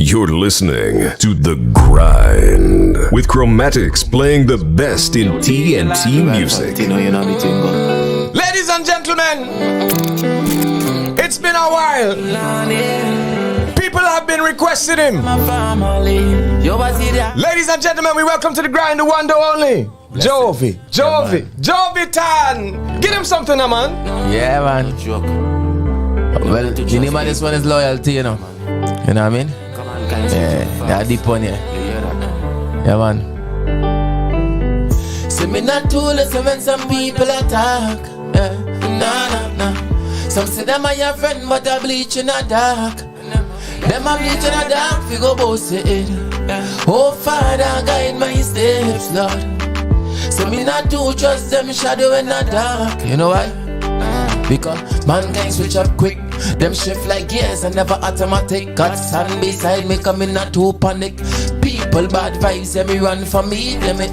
You're listening to The Grind with Chromatics playing the best in TNT music. Ladies and gentlemen, it's been a while. People have been requesting him. Ladies and gentlemen, we welcome to The Grind, the one, the only. JOVI TON. Give him something, man. Yeah, man. Well, the name of this one is loyalty, you know. You know what I mean? Yeah, that deep one, yeah. Yeah, man. See me not too listen when some people attack. Yeah. Nah. Some say them are your friend, but I bleach in the dark. Them a bleach in the dark, we go both it. Oh, Father, guide my steps, Lord. So me not too trust them shadow in the dark. You know why? Because mankind switch up quick. Them shift like gears and never automatic. Got stand beside me, coming not too panic. People bad vibes, yeah, me run for me, them it.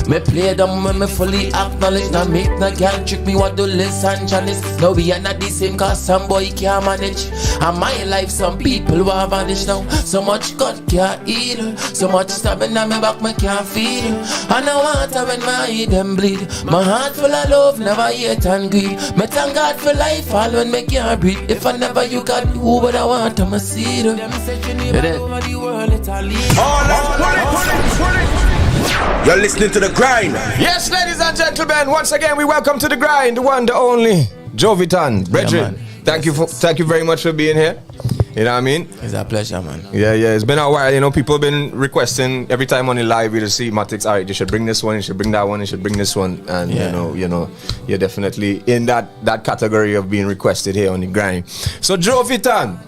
Me play them when me fully acknowledge. Not make no girl trick me, what do listen Janice. No, we are not the same cause some boy can't manage. And my life, some people will vanish now. So much God can't heal. So much stabbing on my back, me can't feel. And I want to when my eye them bleed. My heart full of love, never hate and greed. Me thank God for life, all when me can't breathe. If I never you can do what I want, I'ma see them. You're listening to The Grind. Yes, ladies and gentlemen, once again we welcome to The Grind, the one, the only JOVI TON. Brethren, thank you very much for being here. You know what I mean? It's a pleasure, man. Yeah, it's been a while. You know, people have been requesting every time on the live. We just see Chromatics. All right, you should bring this one. You should bring that one. You should bring this one. And you know, you're definitely in that category of being requested here on The Grind. So JOVI TON,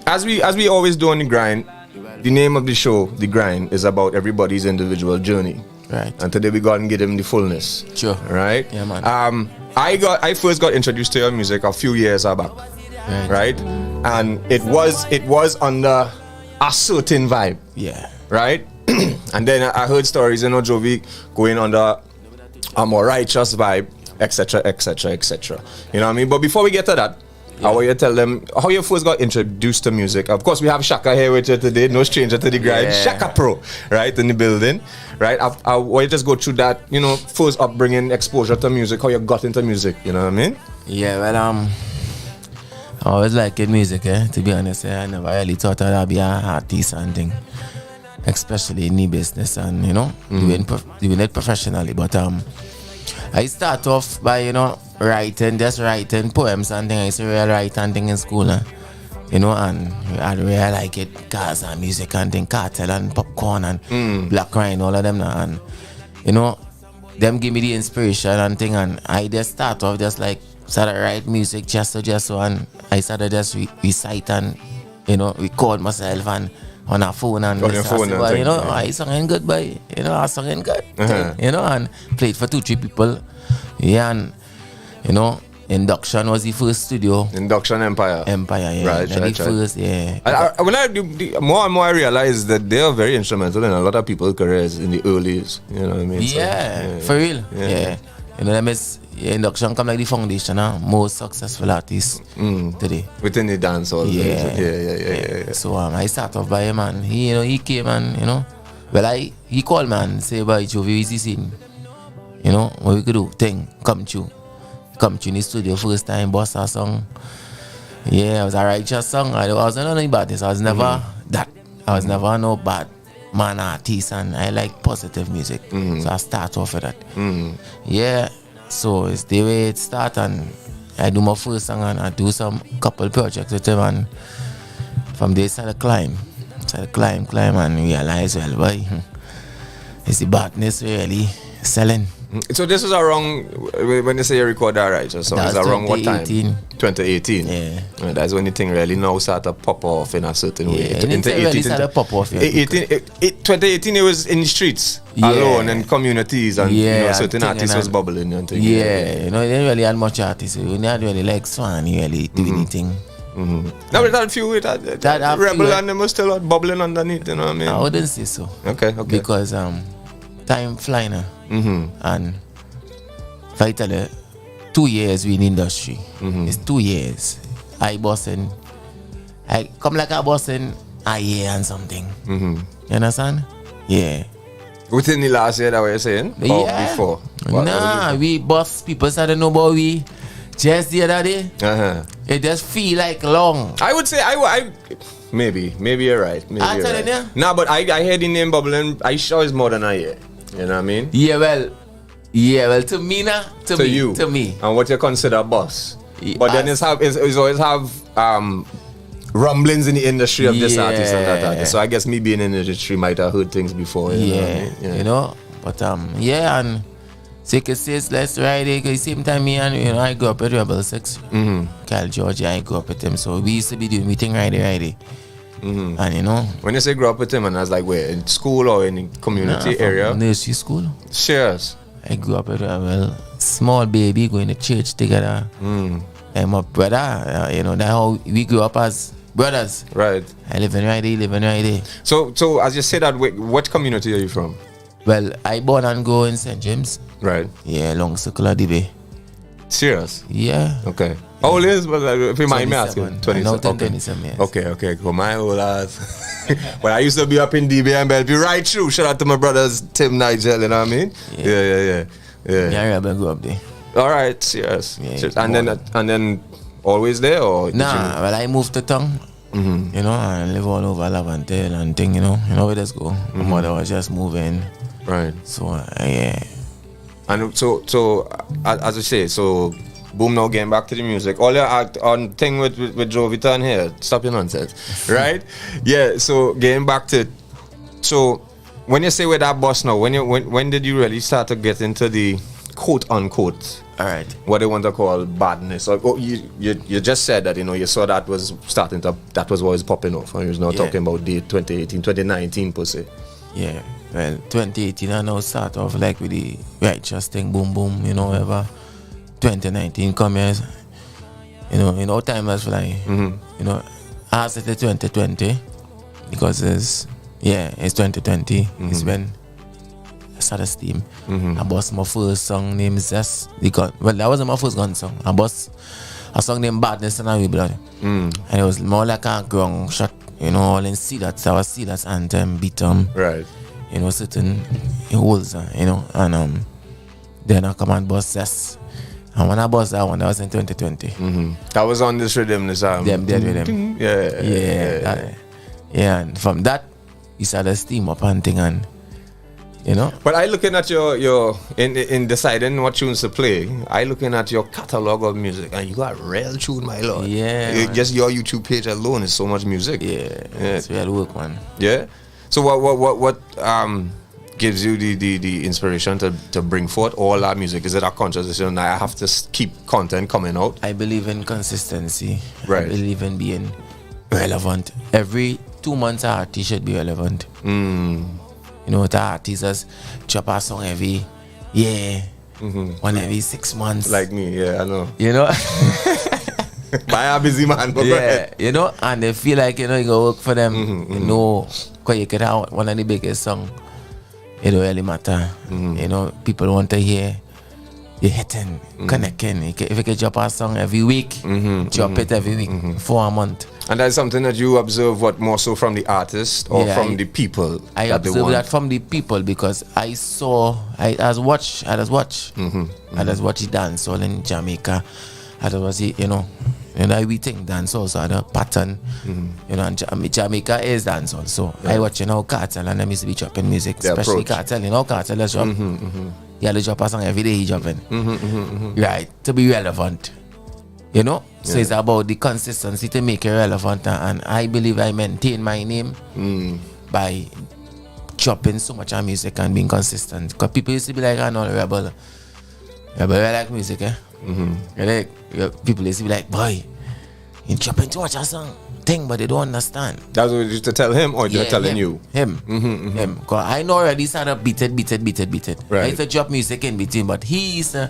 as we always do on The Grind, the name of the show, The Grind, is about everybody's individual journey. Right. And today we got and give them the fullness. Sure. Right. Yeah, man. I first got introduced to your music a few years back. Right. And it was under a certain vibe. Yeah. Right. And then I heard stories, you know, JOVI going under a more righteous vibe, etc. You know what I mean? But before we get to that, I want you to tell them how you first got introduced to music. Of course, we have Shaka here with you today, no stranger to The Grind. Yeah. Shaka Pro, right, in the building, right? I want you to just go through that, you know, first upbringing, exposure to music, how you got into music, you know what I mean? Yeah, well, I always liked music, to be honest. I never really thought I'd be an artist and thing, especially in the business and, you know, doing it professionally. But I start off by, you know, writing poems and things. I used to really write and thing in school, you know, and I really like it, cars and music and thing, Cartel and Popcorn and Black Rhino, all of them now. And, you know, them give me the inspiration and thing, and I just start off just like, started write music just so, and I started just recite and, you know, record myself and on a phone and on your phone and you know, I singing good, boy. You know, I singing good. You know, and played for 2-3 people. Yeah, and you know, Induction was the first studio. Induction Empire, yeah. Right. First, yeah. When I do more and more, I realize that they are very instrumental in a lot of people's careers in the early years. You know what I mean? Yeah, for real. Yeah. You know, Induction come like the foundation, most successful artists today. Within the dance hall. Yeah. So I start off by him, and he came and, you know, well, he called man, say, by JOVI, is this in? You know, what we could do, come to in the studio first time, boss a song. Yeah, it was a righteous song. I wasn't any bad. I was never that. I was never no bad man artist, and I like positive music. So I start off with that. Yeah, so it's the way it start, and I do my first song and I do some couple projects with him, and from there I started climb and realize, well, boy, it's the badness really selling. So this is around, when you say you record that right, so it's around what time? 2018. Yeah. That's when the thing really now start to pop off in a certain way. Really started to pop off. 2018 it was in the streets alone and communities and you know, certain artists was bubbling and things. Yeah, you know, they didn't really had much artists. We didn't really like Swan really do anything. Now we had few that Rebel and them was still bubbling underneath, you know what I mean? I wouldn't say so. Okay. Because time flying now. And if I tell you, 2 years we in the industry. It's 2 years. I bossing I come like a boss in a year and something. You understand? Yeah. Within the last year, that what you're saying? Or before? Nah, we boss people started know about we just the other day. It just feel like long. I would say I maybe you're right. Maybe I you're tell right. you, yeah. Nah, but I heard the name bubbling. I sure it's more than a year. You know what I mean? Yeah, well, to me, nah, to me. And what you consider boss. But then it's always have rumblings in the industry of this artist and that artist. So I guess me being in the industry might have heard things before. You know what I mean? You know. But and so you can say it's less Friday. Cause same time me and I grew up with Rebel 6. Cal George, I grew up with him. So we used to be doing meeting Friday. And when you say grow up with him, and I was like, where, in school or in the community area? Nursery school. Cheers. I grew up with a small baby going to church together. And my brother, that's how we grew up as brothers. Right. I live in Friday. So as you say that, what community are you from? Well, I born and grow in St. James. Right. Yeah, long circle of the bay. Serious? Yeah. Okay. How old is? If you mind me asking. 27. 27 years. Okay. Cool. My old ass. Well, I used to be up in DB and Bellevue right through. Shout out to my brothers Tim, Nigel. You know what I mean? Yeah. Yeah, I grew up there. All right. Serious. Yeah, and then always there or? Nah. Well, I moved to town. I live all over Laventille and thing. You know where let's go. My mother was just moving. Right. So yeah. And so as I say, so boom, now getting back to the music. All your on thing with JOVI TON here. Stop your nonsense. Right? Yeah, so getting back to, so when you say with that boss now, when did you really start to get into the quote unquote, all right, what they want to call badness? Or you just said that you saw that was that was what was popping off, and you was now talking about the 2018 2019 per se. Yeah, well, 2018 I now start off like with the righteous thing, boom, whatever. 2019 come here, time is flying. I said 2020 because it's 2020. It's when I started steam. I bust my first song named Zest. Well, that wasn't my first gun song. I bust a song named Badness and Our Blood. And it was more like a ground shot. All in C-Dats, our C-Dats anthem, beat right. Certain holes, and then I come and bust this. And when I bust that one, that was in 2020. That was on this rhythm, this Them dead with them. Yeah. And from that, we started steam up and thing, and But I looking at your in deciding what tunes to play, I looking at your catalog of music, and you got real tune, my lord. Yeah. Just your YouTube page alone is so much music. Yeah. It's real work, man. Yeah. So what gives you the inspiration to bring forth all that music? Is it a conscious decision? I have to keep content coming out. I believe in consistency. Right. I believe in being relevant. Every 2 months, our artist should be relevant. The artists just drop a song every year, one every 6 months. Like me, yeah, I know. But I'm a busy man. Yeah, and they feel like you go work for them. Because you could have one of the biggest songs. It don't really matter. People want to hear you hitting, connecting. If you can drop a song every week, drop it every week for a month. And that's something that you observe, what more so from the artist or from the people? I observe that from the people because I just watch the dance all in Jamaica. I just watch it, we think dance also the pattern. And Jamaica is dance also. I watch Cartel and them used to be dropping music, especially Cartel. Cartel let's drop. Yeah, they drop a song every day he dropping. Right, to be relevant. So it's about the consistency to make it relevant, and I believe I maintain my name by dropping so much of music and being consistent. Because people used to be like, I know Rebel like music, people used to be like, boy, you dropping too much a song thing, but they don't understand. That's what you used to tell him, or you're telling you? Him. Because I know already started beat it. Right. I used to drop music in between, but he used to,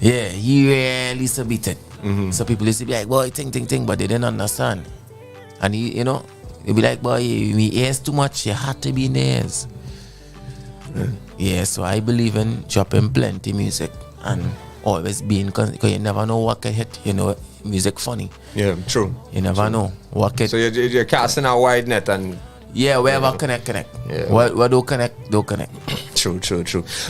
he really used to beat it. So people used to be like, boy, ting, but they didn't understand. And he, they'd be like, boy, we ears too much, you had to be in the ears. Yeah, so I believe in dropping plenty music and always being, because you never know what can hit, music funny. Yeah, true. You never know. What So you're casting a wide net and. Yeah, wherever connect. Yeah. What don't connect. True.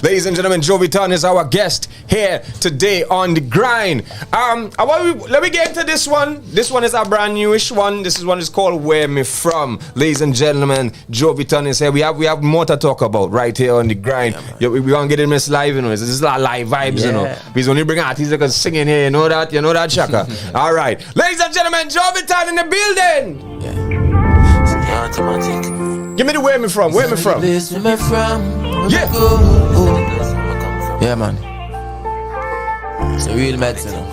Ladies and gentlemen, JOVI TON is our guest here today on the grind. Let me get into this one. This one is a brand newish one. This one is called Where Me From. Ladies and gentlemen, JOVI TON is here. We have more to talk about right here on the grind. We gonna get in this live, you know. This is a lot of live vibes, you know. Because when you bring artists that can sing in here, you know that, Shaka. All right, ladies and gentlemen, JOVI TON in the building. Yeah. Automatic. Give me the Where Me From. Where Me From? Yeah. Yeah, man. It's a real medicine.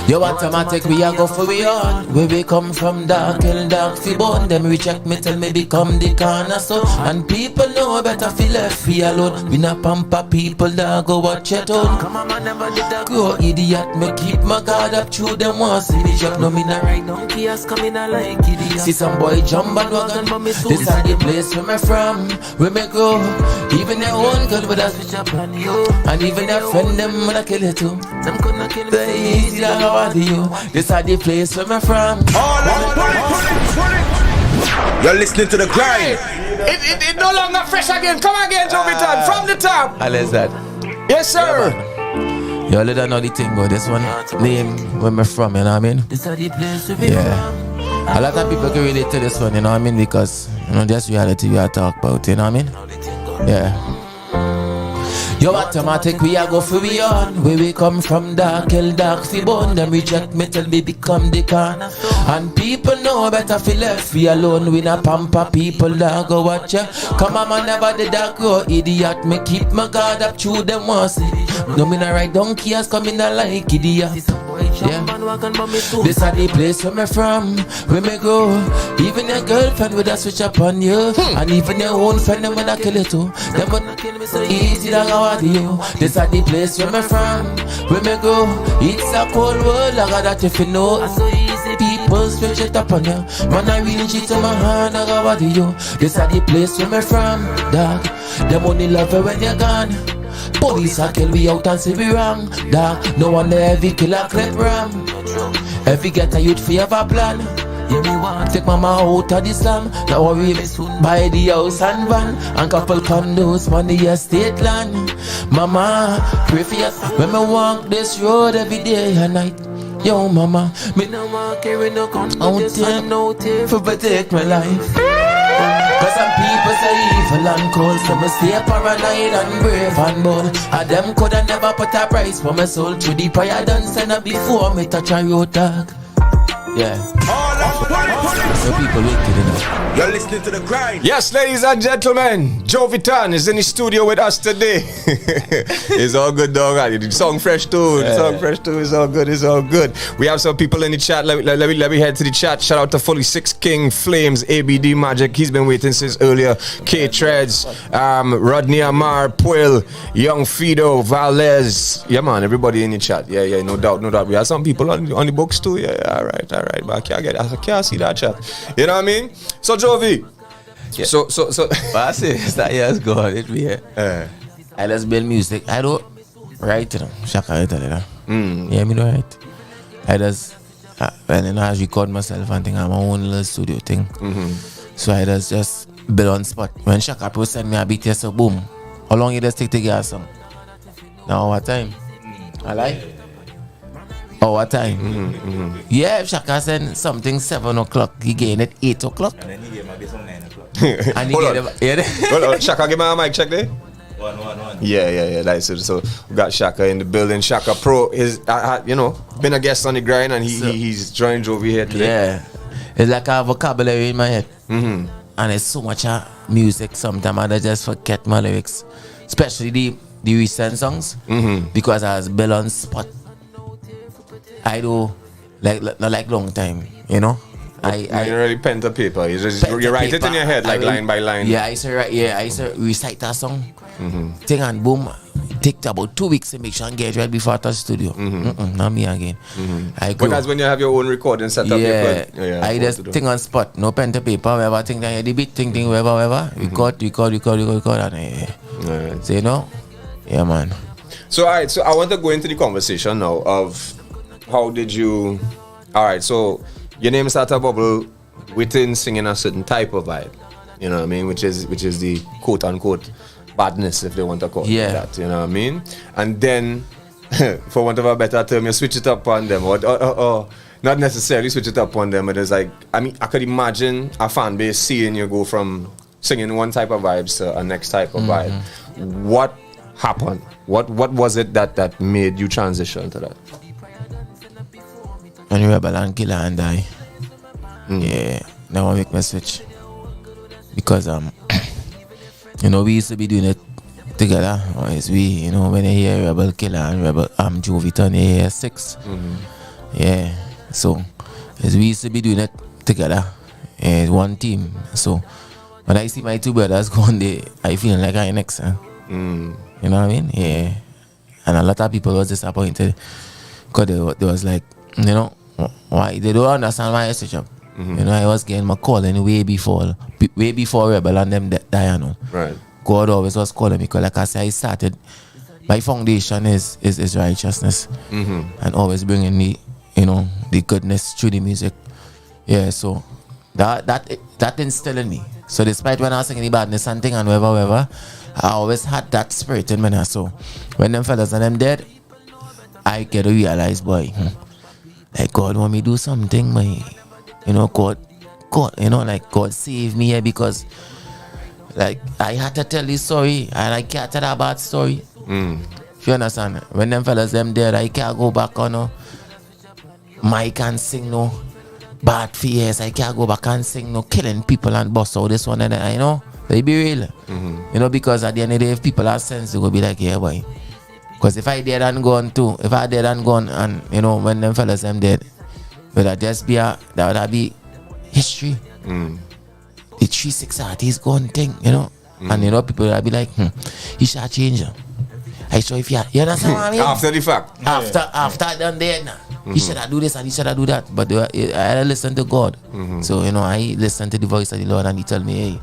Yo, automatic, we are go for we on. Where we come from, dark fi bone. Them reject me, tell me become the corner so. And people know better feel left fi alone. We not pamper people that go watch your tone. Come on, man, never did that grow idiot. Me keep my guard up through them once. See the job, no me not right down chaos, coming a like idiot. See some boy jump and wagon, but me so. This are the place where me from, where me grow. Even their own girl with a switch up on you. And even their friend, them wanna kill it too. Them couldn't kill me. Easy like you. This are the place where I'm from. You're listening to the grind. It no longer fresh again. Come again, JOVI TON, from the top. How is that? Yes, sir. You all don't know the thing about this one. Name where I'm from, you know what I mean? This are the place where yeah. A lot of people can relate to this one, you know what I mean? Because, you know, that's reality we are talking about, you know what I mean? Yeah. Yo, automatic, we are go for we on. Where we come from, dark fi bone. Them reject me, tell me become the corner. And people know better feel left we alone. We not pamper people that go watch ya. Come on, man, never did that grow idiot. Me keep my guard up through them once. No, me not right down chaos, come in like idiot. Yeah. This are the place where me from, where me go. Even your girlfriend would switch up on you. And even your own friend, them wanna kill you too. Them wanna kill me so easy like how you. This are the place where me from, where me go. It's a cold world, I got that if you know. So easy, people switch it up on you. Man, I really cheat to my hand, I got what you. This are the place where me from, dog. Them only love you when you're gone. Police a kill we out and say we wrong, dog. No one every kill a clip ram. Every get a youth fi have a plan. Yeah, me want take mama out of the slum. Now worry me soon buy the house and van and couple condos on the estate land. Mama, pray for you when me walk this road every day and night. Yo, mama, me no want carry no gun out there for protect my life. Cause some people say evil and cold, so me stay paranoid and brave and bold. And them coulda never put a price for my soul. Through the prayer done send up before me touch a road dog. Yeah. So people wicked enough. You're listening to the grind. Yes, ladies and gentlemen, JOVI TON is in the studio with us today. It's all good, dog. The song fresh too. The song fresh too. It's all good. It's all good. We have some people in the chat. Let me head to the chat. Shout out to Fully 6 King Flames, ABD Magic. He's been waiting since earlier. K Treads, Rodney Amar, Puel, Young Fido, Valez. Yeah, man. Everybody in the chat. Yeah. No doubt. We have some people on the books too. Yeah. All right. But I can't see that chat. You know what I mean? So JOVI. Yeah. So. But I say, it's that years ago, it be here. I just build music. I don't write, you know. Shaka, I tell you that. Yeah, me don't write. I just, when I record myself and thing, I have my own little studio thing. So I just build on spot. When Shaka Pro send me a beat, yes, so boom. How long you just take to get a song? Now, what time? I like. Oh, what time? Yeah, if Shaka send something 7 o'clock, he gain it 8 o'clock. And then he gave my base on 9 o'clock. And he gave it. Hold on, Shaka, give me a mic check there. 1. Yeah. That's it. So we got Shaka in the building. Shaka Pro is, been a guest on the grind, and he's joined JOVI here today. Yeah, it's like a vocabulary in my head, and it's so much music. Sometimes I just forget my lyrics, especially the recent songs, because I was built on spot. I do like long time, you know. I really pen to paper. You write it in your head like line by line. Yeah, I used to recite that song. Thing and boom, take about 2 weeks to make sure and get ready before I touch studio. Not me again. But that's when you have your own recording set up. Yeah, I just thing on spot, no pen to paper, whatever thing that the beat thing, whatever. Record, and so you know, yeah, man. So alright, so I want to go into the conversation now of how did you? All right, so your name started bubble within singing a certain type of vibe. You know what I mean? Which is the quote unquote badness, if they want to call it that. You know what I mean? And then, for want of a better term, you switch it up on them, or not necessarily switch it up on them, but it's like, I mean, I could imagine a fan base seeing you go from singing one type of vibes to a next type of vibe. What happened? What was it that made you transition to that? When Rebel and Killer and I, yeah, now I make me switch. Because you know, we used to be doing it together. Or as we, you know, when you hear Rebel Killer and Rebel JOVI TON, you hear 6. Yeah. So as we used to be doing it together, one team. So when I see my two brothers going there, I feel like I'm next. You know what I mean? Yeah. And a lot of people was disappointed because they was like, you know, why they don't understand why I switch up. You know, I was getting my calling way before Rebel and them die. Right. God always was calling me because, like I said, I started. My foundation is righteousness, and always bringing me, you know, the goodness through the music. Yeah, so that instilled in me. So despite when I was singing the badness and thing and whatever, I always had that spirit in me. So when them fellas and them dead, I get to realize, boy, like God want me to do something, my, you know, God, you know, like God save me here because, like, I had to tell this story and I can't tell a bad story. If you understand, when them fellas them dead, I can't go back on no mic and sing no bad fears. I can't go back and sing no killing people and bust out this one and that, you know. They be real. You know, because at the end of the day, if people have sense, they will be like, yeah, boy. Because if I dead and gone too, and, you know, when them fellas them dead, would that just be that would be history. The 3-6 artist gone thing, you know. And you know, people will be like, he should change him. I show if you understand what I mean? After the fact. After I done dead now. He should have do this and he should have do that. But I listen to God. So, you know, I listen to the voice of the Lord and he tell me, hey,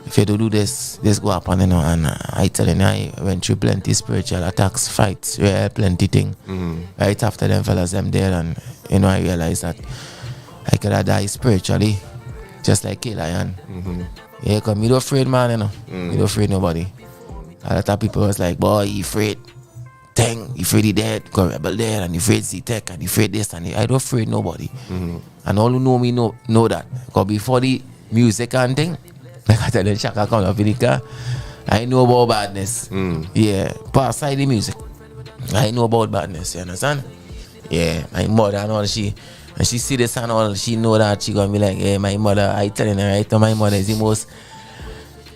if you don't do this go happen, you know. And I tell you, I went through plenty spiritual attacks, fights, plenty thing. Right after them fellas them there, and you know, I realized that I could have died spiritually, just like K-Lion. Yeah, because me don't afraid, man, you know. Me don't afraid nobody. A lot of people was like, boy, you afraid thing, you afraid he dead, because Rebel dead, and you afraid C-Tech, and you afraid this, and I don't afraid nobody. And all who know me know that. Because before the music and thing, like I tell them, Shaka come up in the car, I know about badness. Yeah, past side the music, I know about badness, you understand? Yeah, my mother and all, she see this and all, she know that she gonna be like, hey, my mother, I telling her right now, my mother is the most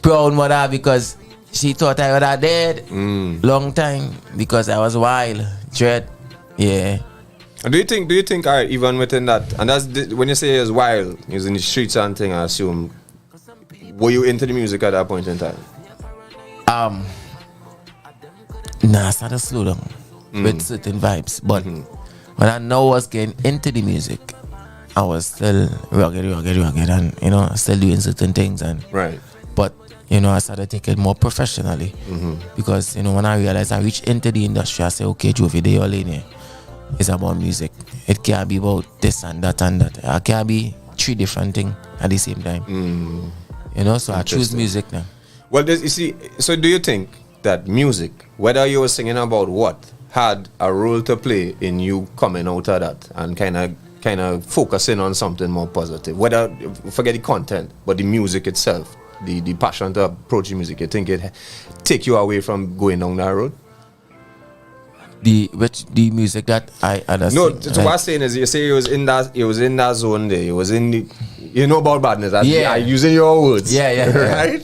proud mother because she thought I was dead long time because I was wild, dread. Yeah. Do you think even within that, and that's when you say he was wild, he was in the streets and thing, I assume, were you into the music at that point in time? Nah, I started slow down with certain vibes, but when I now was getting into the music, I was still rugged, and you know, still doing certain things, and right. But you know, I started taking it more professionally because you know, when I realized I reached into the industry, I said, okay, Jovi, they all in here. It's about music. It can't be about this and that and that. I can't be 3 different things at the same time. You know, so I choose music now. Well, you see, so do you think that music, whether you were singing about what, had a role to play in you coming out of that and kind of focusing on something more positive? Whether, forget the content, but the music itself, the passion to approach the music, you think it take you away from going down that road? The music that I understand. No, so what I'm saying is, you say you was in that zone there. You was in the, you know about badness. Yeah, using your words. Yeah.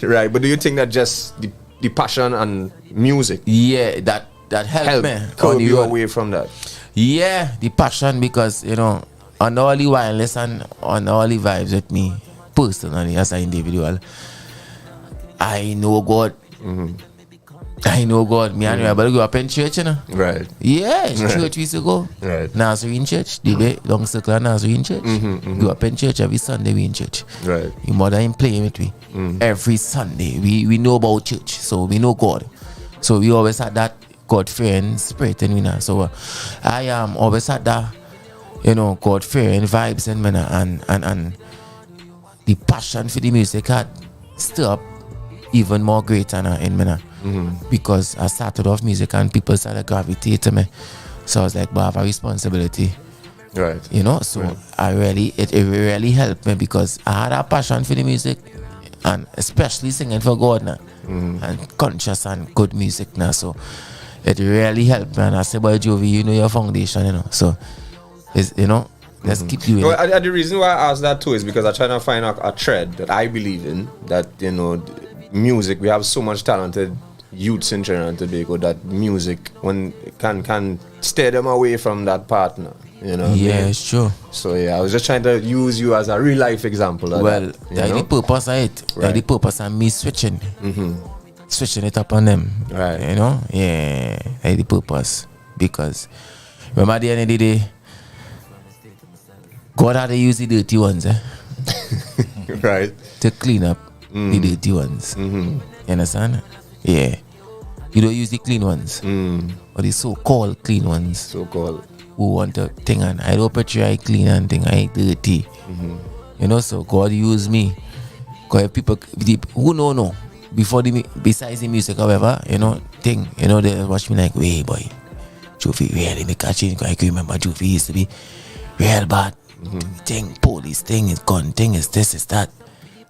right. But do you think that just the passion and music? Yeah, that helped me. Curb you away from that. Yeah, the passion, because you know, on all the wireless and on all the vibes with me personally as an individual, I know God. I know God. Me and Rebel grew up in church, you know. Right. Yeah, church we used to go. Right. Nazarene church. Long circle of Nazarene church. Grew up in church every Sunday. We in church. Right. Your mother ain't playing with me. Every Sunday we know about church, so we know God. So we always had that God-fearing spirit in me now. So I am always had that, God-fearing vibes in me now, and the passion for the music had stirred up even more greater now in me now. Because I started off music and people started gravitating to me. So I was like, but I have a responsibility. Right. So it really helped me because I had a passion for the music and especially singing for God now. And conscious and good music now. So it really helped me. And I said, boy, Jovi, your foundation, So it's, let's keep doing it. The reason why I asked that too is because I'm trying to find a thread that I believe in, that, music, we have so much talented youths in Trinidad and Tobago that music can steer them away from that partner. It's true. So I was just trying to use you as a real life example of that, that's the purpose of it. Right. That's the purpose of me switching it up on them. Right. That's the purpose. Because remember at the end of the day, God had to use the dirty ones, right, to clean up the dirty ones. You understand? Yeah. You don't use the clean ones, or the so-called clean ones. So-called. Who want a thing, and I don't picture I clean and thing, I dirty. So God use me. Because people who know before besides the music, however, they watch me like, wait boy, Jovi really make a change. I can remember Jovi used to be real bad. Thing, police thing is gun thing is this is that.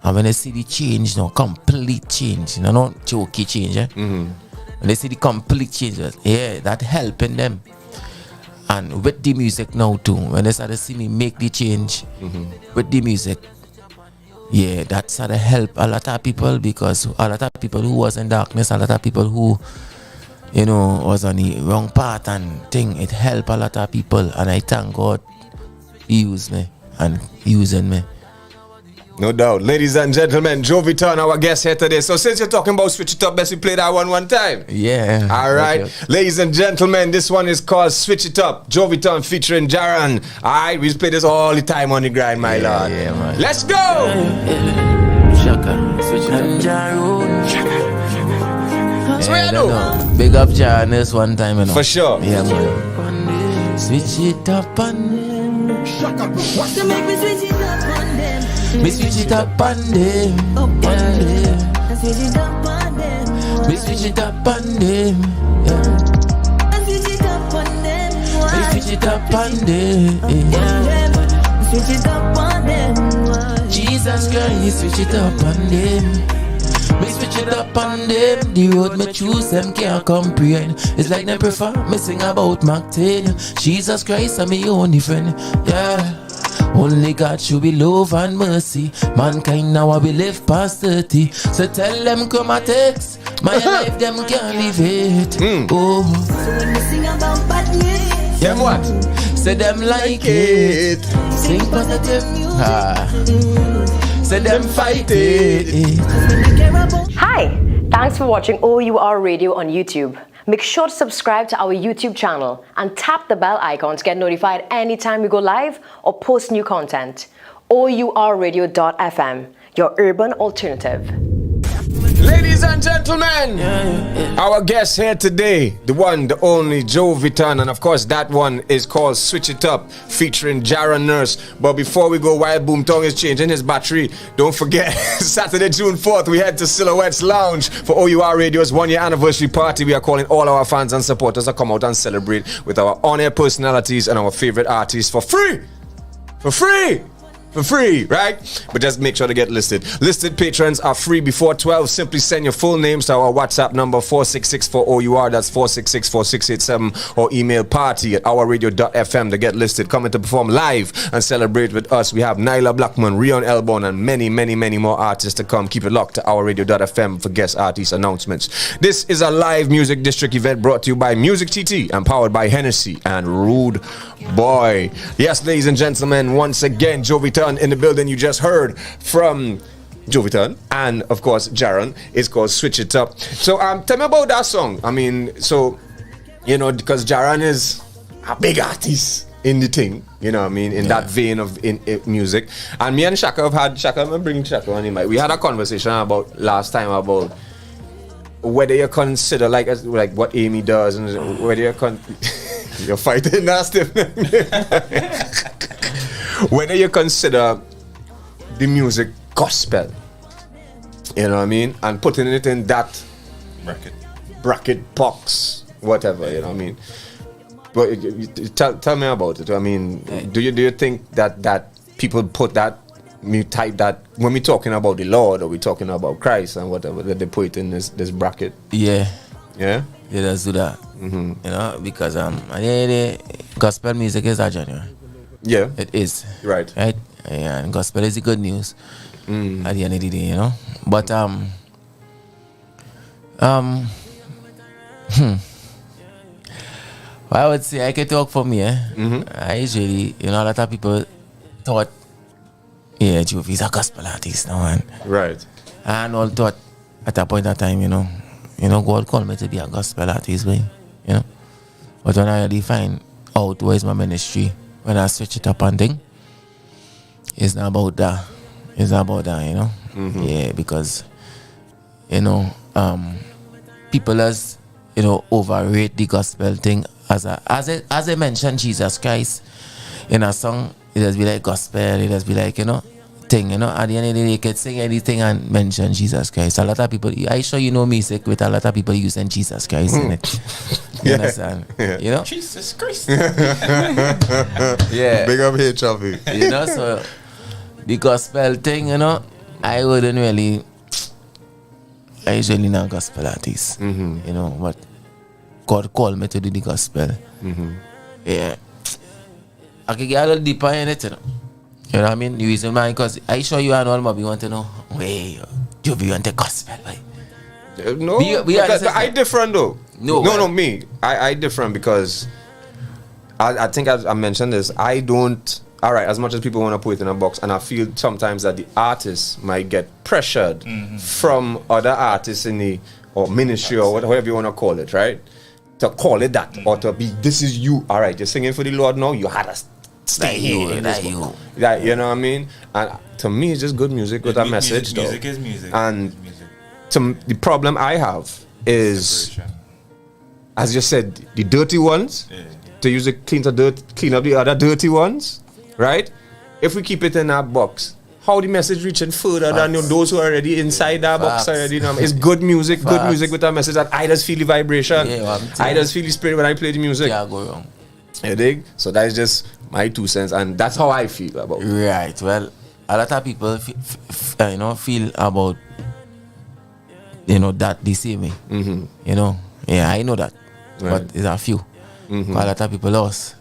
And when they see the change, complete change, not jokey change, when they see the complete change, that helping them. And with the music now too, when they start to see me make the change with the music, that started to help a lot of people, because a lot of people who was in darkness, a lot of people who, was on the wrong path and thing, it helped a lot of people. And I thank God He used me and using me. No doubt. Ladies and gentlemen, JOVI TON, our guest here today. So since you're talking about Switch It Up, best we play that one time. Yeah. All right. Okay. Ladies and gentlemen, this one is called Switch It Up. JOVI TON featuring Jaron. All right. We play this all the time on the grind, my lord. Yeah, man. Let's go. Shaka. Switch It Up. Jaron. Big up Jaron this one time, For sure. Yeah, man. Switch it up and Shaka. What's to make me switch it up on them? Me switch it up on them. Switch it up on them. Me switch it up on them. Switch it up on them. Me switch it up on them. Switch it up on them. Jesus Christ, switch it up on them. Me switch it up on them. The road me choose them can't comprehend. It's like them prefer me sing about Mark 10. Jesus Christ, I'm my only friend. Yeah. Only God should be love and mercy. Mankind now we live past 30. So tell them Chromatics, my life them can't live it. Oh. So when we sing about badness, Yeah, what? Say them like it. Sing positive Say them fight it. Hi, thanks for watching O.U.R Radio on YouTube. Make sure to subscribe to our YouTube channel and tap the bell icon to get notified anytime we go live or post new content. OURradio.fm, your urban alternative. Ladies and gentlemen, our guest here today, the one, the only JOVI TON, and of course that one is called Switch It Up, featuring Jaron Nurse. But before we go, while BooMTowN is changing his battery, don't forget, Saturday, June 4th, we head to Silhouette's Lounge for O.U.R Radio's 1-year anniversary party. We are calling all our fans and supporters to come out and celebrate with our on-air personalities and our favorite artists for free! For free! For free, right? But just make sure to get listed. Listed patrons are free before 12. Simply send your full names to our WhatsApp number 4664OUR. That's 4664687. Or email party@ourradio.fm to get listed. Coming to perform live and celebrate with us. We have Nyla Blackman, Rion Elbon, and many, many, many more artists to come. Keep it locked to ourradio.fm for guest artist announcements. This is a live music district event brought to you by Music TT and powered by Hennessy and Rude Boy. Yes, ladies and gentlemen, once again, JOVI TON in the building. You just heard from JOVI TON and of course Jaron. It's called Switch It Up. So tell me about that song. I mean, so because Jaron is a big artist in the thing, in that vein of in music. And me and Shaka have had I'm bringing Shaka on in my. We had a conversation about last time about whether you consider like what Amy does, and whether you're fighting nasty, whether you consider the music gospel, you know what I mean, and putting it in that bracket box, whatever, you know what I mean. But tell me about it. I mean, do you think that people put that, me type that when we're talking about the Lord or we're talking about Christ and whatever, that they put it in this bracket? Yeah, let's do that. You know, because the gospel music is a genre. Yeah, it is. Right. Yeah, and gospel is the good news at the end of the day, you know. But well, I would say I can talk for me. I usually, you know, a lot of people thought, yeah, Jovi's a gospel artist now, and right. And all thought at that point of time, you know, God called me to be a gospel artist, you know. But when I really find out where's my ministry, when I switch it up and thing, it's not about that. It's not about that, you know. Yeah, because you know, people as you know overrate the gospel thing as I mentioned Jesus Christ in a song. It does be like gospel, it does be like, you know, thing, you know. At the end of the day, you can sing anything and mention Jesus Christ. A lot of people, I sure you know music with a lot of people using Jesus Christ in it. You understand? Yeah. You know? Jesus Christ. Yeah. Big up here, Chavi. You know, so the gospel thing, you know, I usually not gospel artist. You know, but God called me to do the gospel. Yeah. I can get a little deeper in it, you know. You know what I mean? The reason why, because I show you and all maybe want to know, wait, you want the gospel, right? No, I different though. No, me. I different because I think I mentioned this. I don't. All right, as much as people want to put it in a box, and I feel sometimes that the artists might get pressured from other artists in the or ministry or whatever you want to call it, right? To call it that or to be, this is you. All right, you're singing for the Lord now. You had to stay here. You know what I mean? And to me, it's just good music with a message. Music is music. And the problem I have is, as you said, the dirty ones. To use it, clean up the other dirty ones, right? If we keep it in that box, how the message reaching further than those who are already inside that box already? You know, it's good music with a message that I just feel the vibration. I just feel the spirit when I play the music. Yeah, go wrong. You dig? So that is just my 2 cents, and that's how I feel about it. Right. Well, a lot of people, feel about, that the same way. You know, yeah, I know that, but there's a few. A lot of people lost,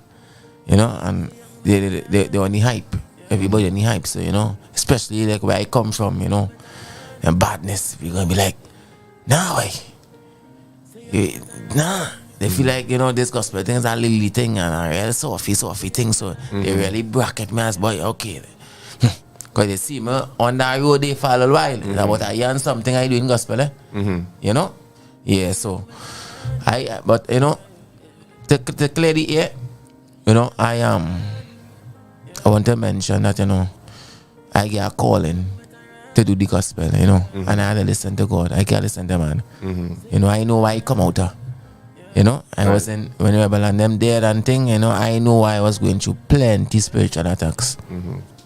and they on the hype. Everybody on the hype. So especially like where I come from, and badness, we're gonna be like, nah. They feel like, this gospel thing is a lily thing and a real softy thing. So they really bracket me as boy, okay. Because they see me on that road, they fall a while. It's about a year and something I do in gospel, Yeah, so to clear the air, I want to mention that, I get a calling to do the gospel, and I had to listen to God. I can't listen to man. I know why I come out there. I wasn't, when Rebel and them there and thing, I know I was going through plenty spiritual attacks.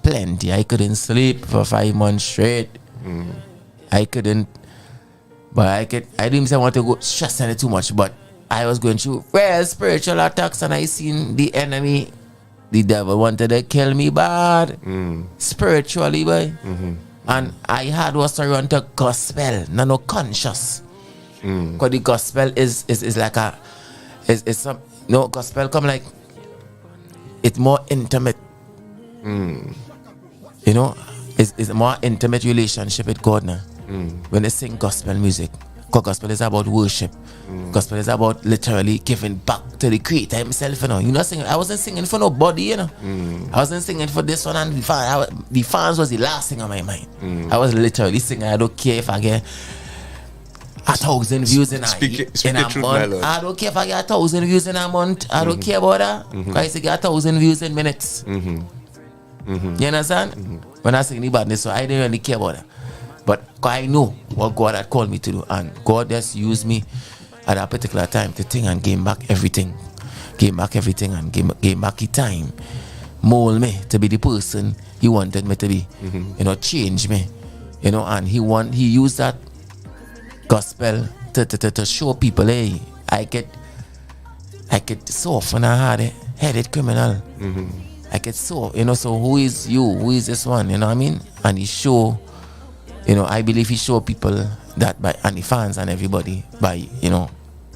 Plenty. I couldn't sleep for 5 months straight. I couldn't, but I didn't say I want to go stressing it too much, but I was going through real spiritual attacks, and I seen the enemy, the devil wanted to kill me bad, spiritually, boy. And I had was to run to gospel, no conscious. Because the gospel is like it's some gospel come like it's more intimate. It's a more intimate relationship with God now. When they sing gospel music. Because gospel is about worship. Gospel is about literally giving back to the creator himself, You're not singing. I wasn't singing for nobody, I wasn't singing for this one and the fans was the last thing on my mind. I was literally singing. I don't care if I get 1,000 views in a month. I don't care if I get 1,000 views in a month. I don't care about that. I used to get 1,000 views in minutes. You understand? When I sing the badness, so I didn't really care about that. But I know what God had called me to do, and God just used me at that particular time to think and gain back everything. Gain back everything and gain back the time. Mold me to be the person He wanted me to be. You know, change me. You know, and He used that gospel to show people, hey, I get soft and a hard-headed criminal. I get so, you know, so who is you? Who is this one? You know what I mean? And He show, you know, I believe He show people that by, and the fans and everybody, by, you know,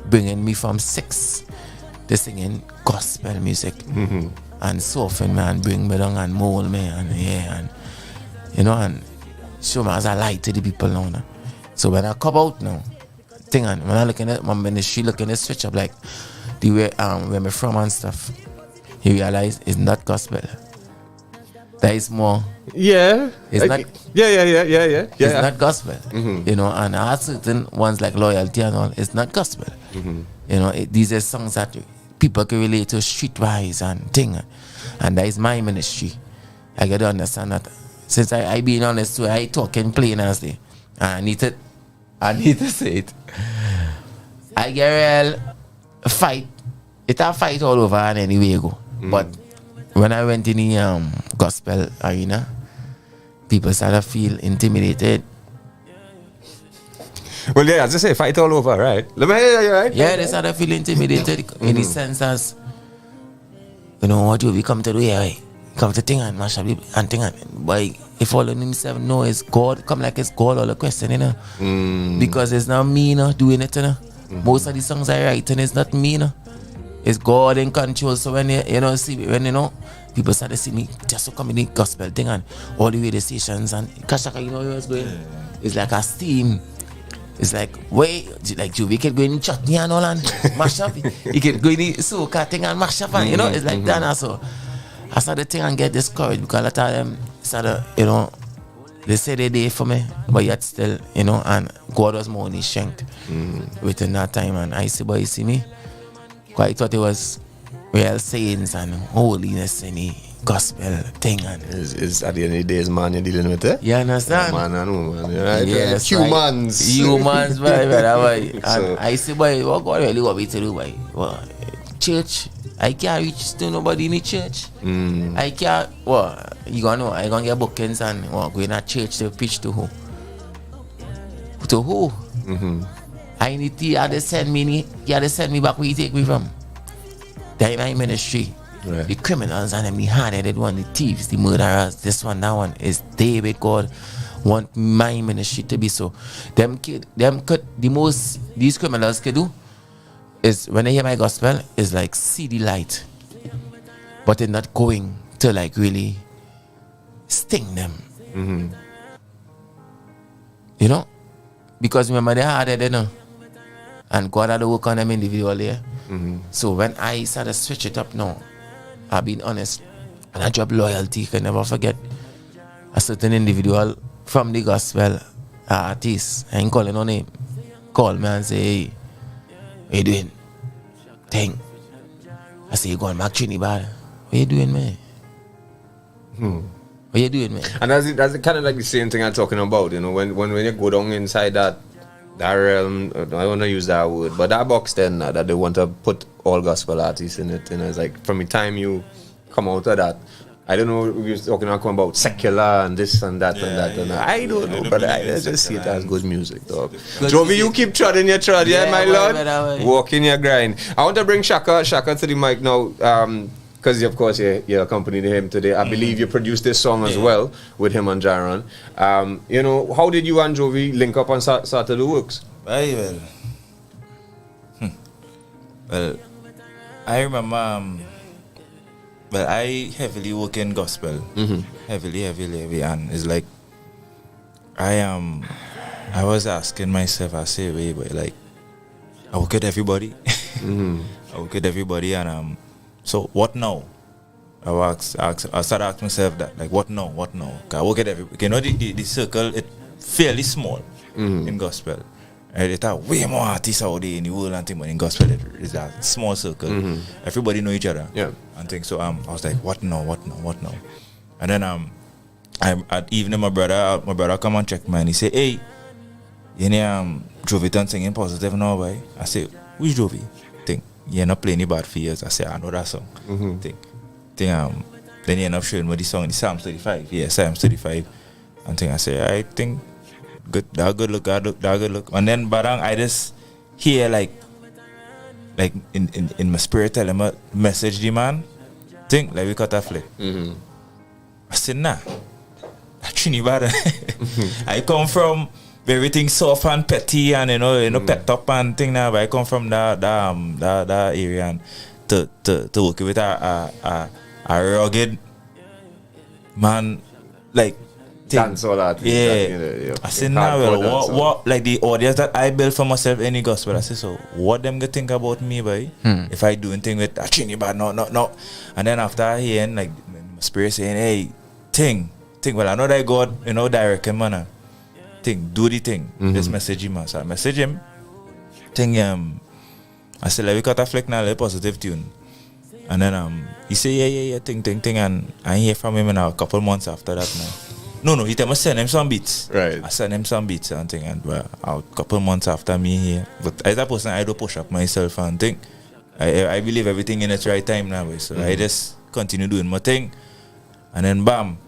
bringing me from 6 to singing gospel music. And soften me and bring me down and mold me and and you know, and show me as a light to the people now. So when I come out now, when I look in it, my ministry looking at switch up like the way where I'm from and stuff, you realize it's not gospel. That is more. Yeah. It's not. Yeah. It's not gospel. You know, and I have certain ones like loyalty and all. It's not gospel. You know, these are songs that people can relate to, streetwise and thing, and that is my ministry. I got to understand that. Since I being honest too, I talk and plain as they. I need to say it. I get real fight. It's a fight all over and anywhere you go. But when I went in the gospel arena, people started to feel intimidated. Well, yeah, as I say, fight all over, right? Let me hear you, right? Yeah, they started to feel intimidated in the sense as, you know what, we come to do here, right? Come to thing and mash up and thing and boy, if all of himself know it's God, come like it's God all the question, you know. Because it's not me, you know, doing it, you know. Most of the songs I write and it's not me, you know. It's God in control. So when you know, see when you know, people start to see me just to come in the gospel thing and all the radio stations and Kashaka, you know where it's going. It's like a steam. It's like, wait, like JOVI can go in chutney and all and mash up. He can go in the soca thing and mash up and, you know, it's like that also. I started thing and get discouraged because a lot of them started, you know, they say they did for me, but yet still, you know, and God was my only strength within that time. And I see, boy, you see me? Because I thought it was real sayings and holiness in the gospel thing. And is at the end of the day, is man you're dealing with, eh? You understand? Man and woman, right? Yes, humans. Humans, boy, boy. And So- I say, boy, what God really want me to do, boy? Well, church, I can't reach to nobody in the church. I can't, well, you gonna know, I gonna get bookings and well, go in a church to preach to who? To who? I need to, you had to send me back where you take me from. That my ministry. Right. The criminals and them, the hard-headed one, the thieves, the murderers, this one, that one, is David God want my ministry to be so. These criminals could do is when they hear my gospel, is like see the light, but they're not going to like really sting them. You know? Because remember they're hard-headed, you know? And God had to work on them individually. So when I started to switch it up now, I've been honest, and I drop loyalty. You can never forget a certain individual from the gospel artist. I ain't calling no name. Call me and say, hey, what you doing? Thing. I say, you going back Trinidad. What you doing, man? What you doing, man? And that's kind of like the same thing I'm talking about, you know, when you go down inside that realm, I don't want to use that word, but that box then that they want to put all gospel artists in it, you know, it's like from the time you come out of that, I don't know, we were talking about secular and this and that and that. And I don't know, but I just see it as good music, dog. JOVI, you keep treading your trod, yeah, my lord. Walking your grind. I want to bring Shaka to the mic now, because of course you accompanied him today. I believe you produced this song as well with him and Jaron. You know, how did you and JOVI link up and start to do works? Well, I remember. Well, I heavily work in gospel, heavily, and it's like I was asking myself, I say, wait, but like I work with everybody, I work with everybody, and so what now? I started asking myself that, like, what now? Cause I work at everybody. You know, the circle it's fairly small in gospel. And there are way more artists out there in the world and things, but in gospel it's a small circle. Everybody know each other. Yeah. And things. So I was like, what now? And then at evening my brother come and check me and he say, hey, you know JOVI TON singing positive now, boy. I say, which JOVI? Think you're not playing it bad for years. I say, I know that song. Think then he end up showing me the song in Psalm 35. Yeah, Psalm 35. And think I say, I think good look. And then barang I just hear like in my spirit tell him a message the man. Think like we cut a flick. I said, nah. Actually bad. I come from everything soft and petty and you know pet up and thing now, but I come from that area and to work with a rugged man like dance all that. Yeah. I said now, well, what like the audience that I built for myself any gospel. I said, so what them gonna think about me, boy? If I do anything with a chini bad, no. And then after hearing like my spirit saying, hey, think. Well, I know that God, direct him, man. Think, do the thing. Just message him, man. So I message him. Think, I said, like, we got a flick now, like, positive tune. And then he said, yeah, think. And I hear from him in a couple months after that now. No, he tell me send him some beats. Right. I send him some beats and thing. And a couple months after me here. But as a person, I do push up myself and think. I believe everything in its right time now. So I just continue doing my thing. And then bam.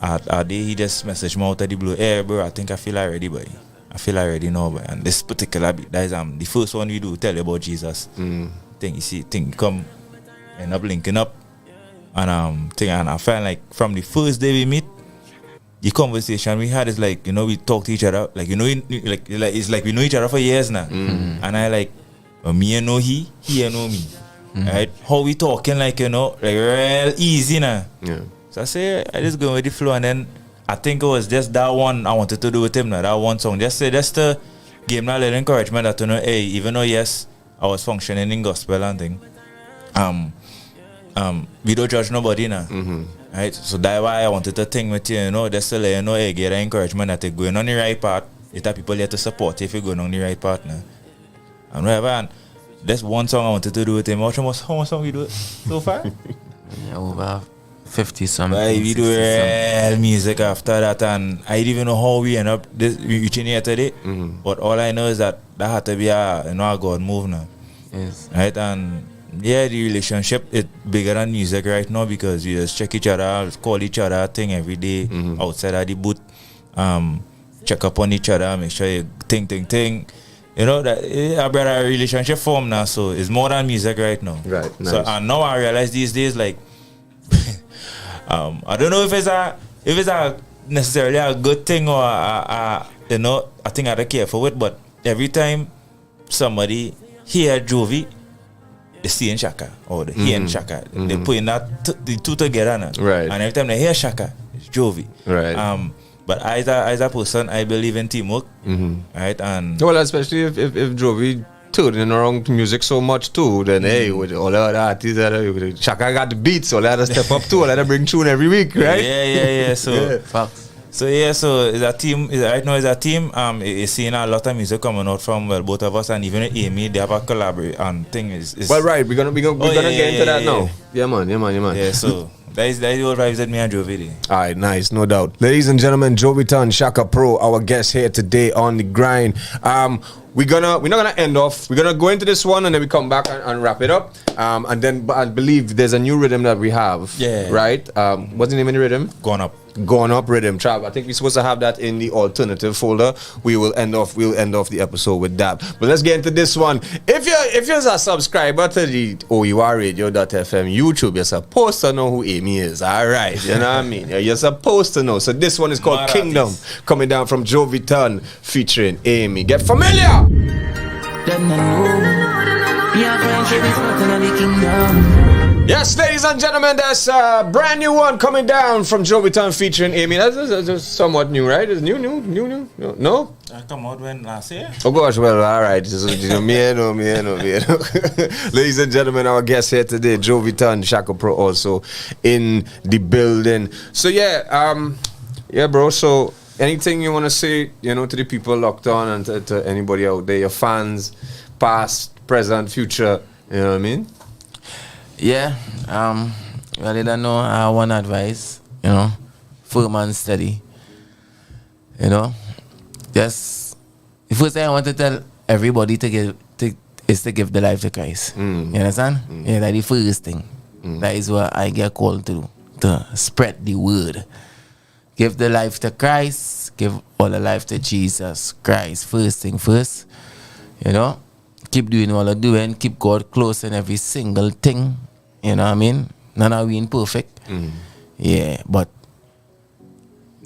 A day he just messaged me out of the blue. Hey bro, I think I feel already, boy. I feel already now, boy. And this particular beat, that is the first one we do, tell you about Jesus. Thing you see, thing come end up linking up. And and I felt like from the first day we meet, the conversation we had is like, we talk to each other, like it's like we know each other for years now. And I like me and know he and know me. Right? How we talking like like real easy now. Yeah. So I say I just go with the flow, and then I think it was just that one I wanted to do with him now, that one song. Just to give him a little encouragement that hey, even though yes, I was functioning in gospel and thing, we don't judge nobody now. Right? So that's why I wanted to think with you, just to let hey, get an encouragement that you're going on the right path. You have people here to support you if you're going on the right path now. And whatever, and that's one song I wanted to do with him. How much song we do so far? Over 50 something. We do real music after that, and I didn't even know how we end up reaching here today. But all I know is that had to be a God move now. Yes. Right? And yeah, the relationship is bigger than music right now because we just check each other, call each other thing every day outside of the booth. Check up on each other, make sure you think. That a better relationship form now, so it's more than music right now. Right. Nice. So and now I realize these days, like I don't know if it's a necessarily a good thing or a thing I don't care for it, but every time somebody hear JOVI, they see in Shaka or they hear in Shaka, they put in the two together now. Right. And every time they hear Shaka, it's JOVI. Right. But as a person, I believe in teamwork. Right. And well, especially if JOVI turning around music so much too, then hey, with all the other artists, Shaka got the beats, so let us step up too, let us bring tune every week, right? Yeah. So Facts. so it's a team. Right now, it's a team. It's seeing a lot of music coming out from both of us, and even Amy, they have a collaborate and thing is. Well, right, we're gonna get into that now. Yeah, man. Yeah, so that is the old vibes that me and JOVI. All right, nice, no doubt. Ladies and gentlemen, JOVI TON, Shaka Pro, our guest here today on the grind. We're not gonna end off. We're gonna go into this one and then we come back and wrap it up. And then I believe there's a new rhythm that we have. Yeah. Right. What's the name of the rhythm? Gone Up Rhythm. Trav, I think we're supposed to have that in the alternative folder. We'll end off the episode with that. But let's get into this one. If you're a subscriber to the O.U.R Radio.fm YouTube, you're supposed to know who Amy is. Alright, you know what I mean? You're supposed to know. So this one is called Kingdom, coming down from JOVI TON featuring Amy. Get familiar! Yes, ladies and gentlemen, that's a brand new one coming down from JOVI TON featuring Amy. That's somewhat new, right? It's new? No? I come out when last year. Oh gosh, well, all right. Me. Ladies and gentlemen, our guest here today, JOVI TON, Shaka Pro, also in the building. So yeah, bro. So anything you want to say, to the people locked on and to anybody out there, your fans, past, present, future, you know what I mean? Yeah, well, I don't know. One advice, firm and steady. You know, just the first thing I want to tell everybody to give the life to Christ. You understand? Yeah, that's the first thing. That is what I get called to spread the word. Give the life to Christ. Give all the life to Jesus Christ. First thing first. You know, keep doing what you're doing. Keep God close in every single thing. You know what I mean? None of we imperfect. Yeah, but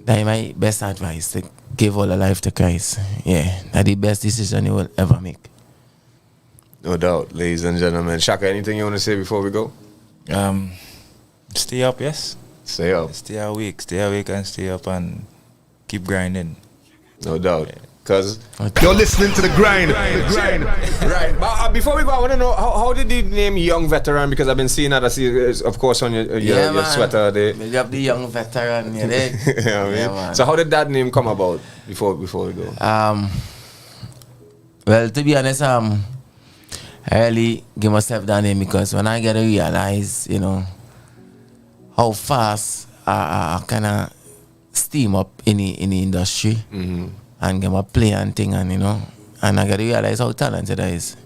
that's my best advice. To give all the life to Christ. Yeah, that's the best decision you will ever make. No doubt, ladies and gentlemen. Shaka, anything you want to say before we go? Stay up, yes. Stay up. Stay awake and stay up and keep grinding. No doubt. Because You're listening to the grind. right. But before we go, I want to know how did you name Young Veteran? Because I've been seeing that. I see, of course, on your sweater there. You have the Young Veteran, you know? Yeah, man. So how did that name come about? Before we go. Well, to be honest, I really give myself that name because when I get to realize, you know, how fast I kind of steam up in the industry and get my play and thing, and you know, and I got to realize how talented I is.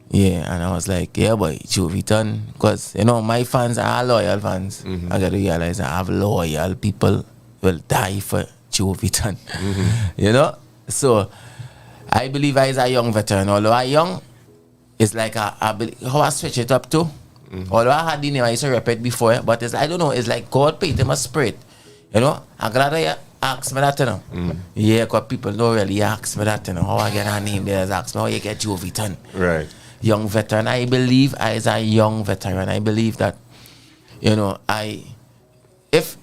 Yeah, and I was like, yeah, boy, JOVI TON, because you know my fans are loyal fans. I got to realize I have loyal people will die for JOVI TON. You know, so I believe I is a young veteran. Although I young, it's like how I switch it up to. Although I had the name I used to repeat before, but it's, I don't know, it's like God paid him a spirit. You know, I'm glad I asked me that, you know. Yeah, because people don't really ask me that, you know. How I get a name, they just ask me how you get JOVI TON. Right. Young veteran. I believe I is a young veteran. I believe that, you know, I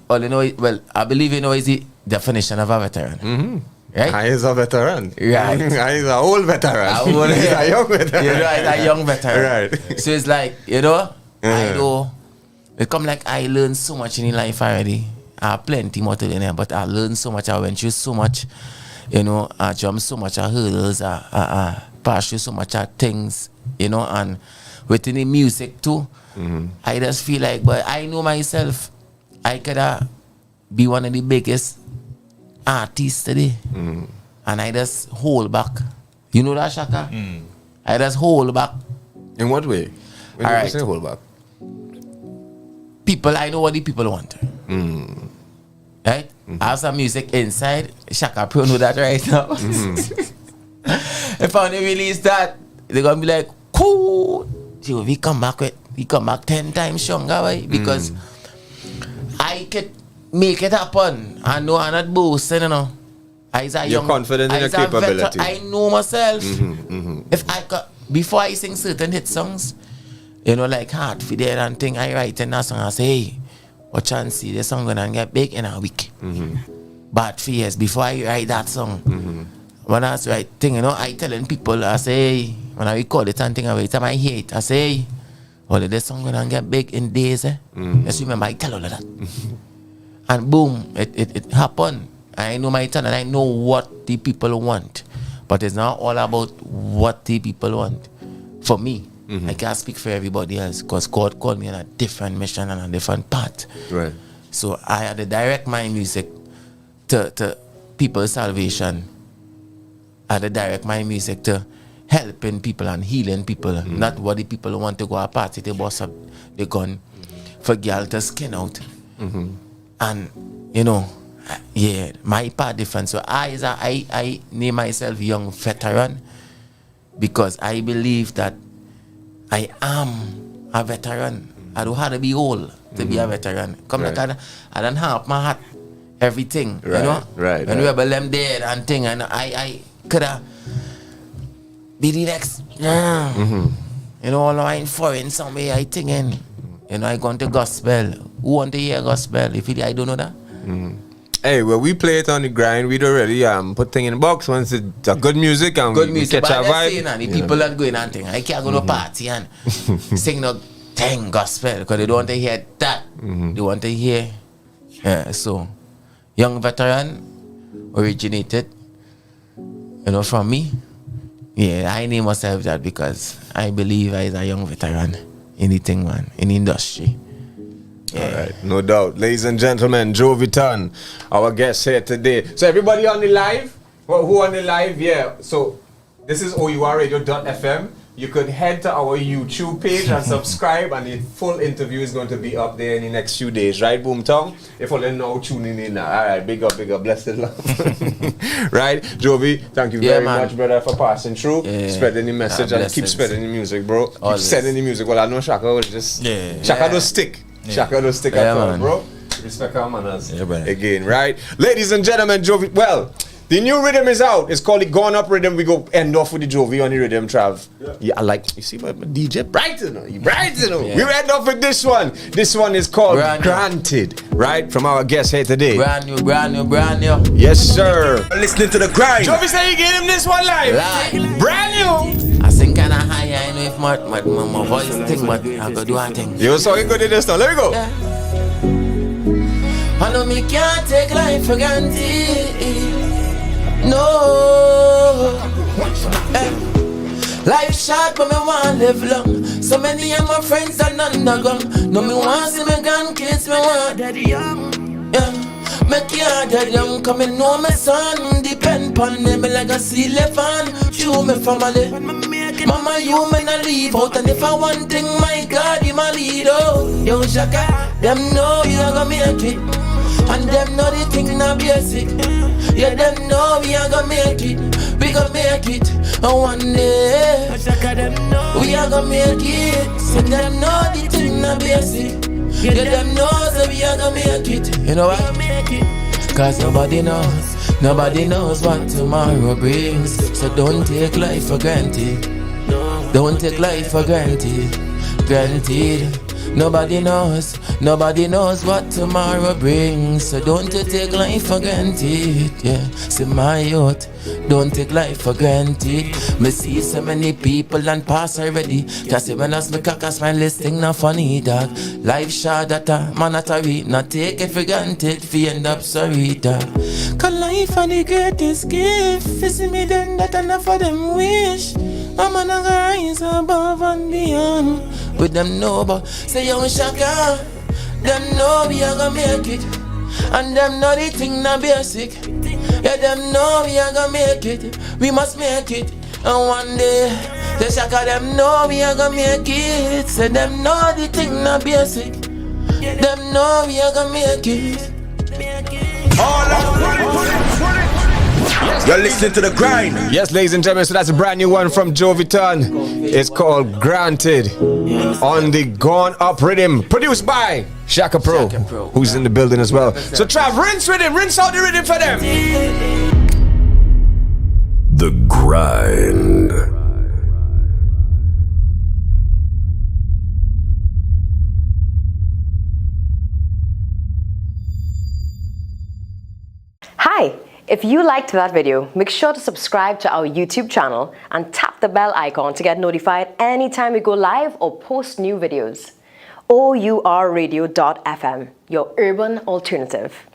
believe you know is the definition of a veteran. Right? I is a veteran. Right. I is a old veteran. He's a young veteran. You know, he's a young veteran. Right. So it's like, you know, I know, it come like I learned so much in life already. I have plenty more to learn, but I learned so much. I went through so much, you know, I jumped so much of hurdles, I passed through so much of things, you know, and within the music too, I just feel like, but I know myself, I could be one of the biggest artists today, and I just hold back. You know that, Shaka? I just hold back. In what way? When All you right. say hold back? People, I know what the people want. Right? I have some music inside. Shaka Pro know that right now. If I only release that, they're gonna be like, cool. We come back 10 times stronger, right? Because I could make it happen. I know I'm not boasting, you know. You're confident in your capability. I know myself. If I could, before I sing certain hit songs, you know, like Heart for There and thing, I write in that song, I say, hey, what chance see this song gonna get big in a week? But for years, before I write that song, when I was write thing, you know, I telling people, I say, hey, when I record it and thing, every time I hear it, I say, hey, well, this song gonna get big in days, eh? Just remember, I tell all of that. And boom, it happened. I know my talent, I know what the people want. But it's not all about what the people want. For me, I can't speak for everybody else because God called me on a different mission and a different path. Right. So I had to direct my music to people's salvation. I had to direct my music to helping people and healing people. Not what the people want to go a party, they bust up the gun for girl to skin out. And, you know, yeah, my part different. So I name myself Young Veteran because I believe that I am a veteran. I don't have to be old to be a veteran. Come like I don't have my heart, everything, you know? Right. When we have them dead and thing, and I could have be the next, you know, all I'm foreign somewhere, I think, and, you know, I gone to gospel. Who want to hear gospel? If I don't know that. Hey, well, we play it on the grind. We'd already put thing in the box once it's a good music and Good we music, catch but our let's vibe. say, nah, the people that going and thing, I can't go to party and sing no thing gospel because they don't want to hear that. They want to hear. So, Young Veteran originated, you know, from me. Yeah, I name myself that because I believe I is a young veteran in the thing, man, in the industry. All right, no doubt. Ladies and gentlemen, JOVI TON, our guest here today. So everybody on the live? Well, who on the live? Yeah. So this is O.U.R radio.fm. You could head to our YouTube page and subscribe, and the full interview is going to be up there in the next few days, right, BooMTowN? If you're now tuning in now. All right, big up, blessed love. Right, Jovi, thank you very much, brother, for passing through, spreading the message, and keep spreading the music, bro. Keep sending the music. Well, I know Shaka will just, Shaka don't stick. Shaka don't stick at all, bro. Respect our manners again, right? Ladies and gentlemen, Jovi, well, the new rhythm is out. It's called the Gone Up Rhythm. We go end off with the Jovi on the rhythm, Trav. Yeah, I like, you see my DJ Brighton. We end off with this one. This one is called Granted, right? From our guest here today. Brand new. Yes, sir. Listening to the grind. Jovi said he gave him this one live. Brand new. I sing kinda high, I know if my voice thing, but I go do one thing. Yo, so he go to this now. Let me go. I know me can't take life for granted. No, life short, but me want live long. So many of my friends are undergone. No, me want see me grandkids, me want daddy young. Yeah, me can't daddy young. Come and know my son. Depend on me, me like a sea leopard. You me family. Mama, you me not leave out. And if I want thing, my God, you my lead. Oh, yo, Shaka, them know you are gonna make it. And them know the thing not basic. Yeah, them know we are gonna make it. We gonna make it. And one day we are gonna make it. So them know the thing not basic. Yeah, them know so we are gonna make it. You know why? Cause nobody knows what tomorrow brings. So don't take life for granted. Don't take life for granted. Nobody knows what tomorrow brings. So don't you take life for granted. Yeah, see my youth, don't take life for granted. Me see so many people and pass already. Just when I me cock a smile, this thing not funny, dog. Life short that a man at a read. Not take it for granted, fi end up sorry, dog. Cause life are the greatest gift. Fi see me then that enough for them wish. I'm gonna rise above and beyond. With them know but say yo Shaka. Them know we are gonna make it. And them know the thing not basic. Yeah, them know we are gonna make it. We must make it. And one day the Shaka them know we are gonna make it. Say them know the thing not basic. Them know we are gonna make it. You're listening to the grind. Yes, ladies and gentlemen, so that's a brand new one from JOVI TON. It's called Granted on the Gone Up Rhythm, produced by Shaka Pro, who's in the building as well. So Trav, rinse out the rhythm for them. The Grind. Hi! If you liked that video, make sure to subscribe to our YouTube channel and tap the bell icon to get notified anytime we go live or post new videos. O.U.R radio.fm, your urban alternative.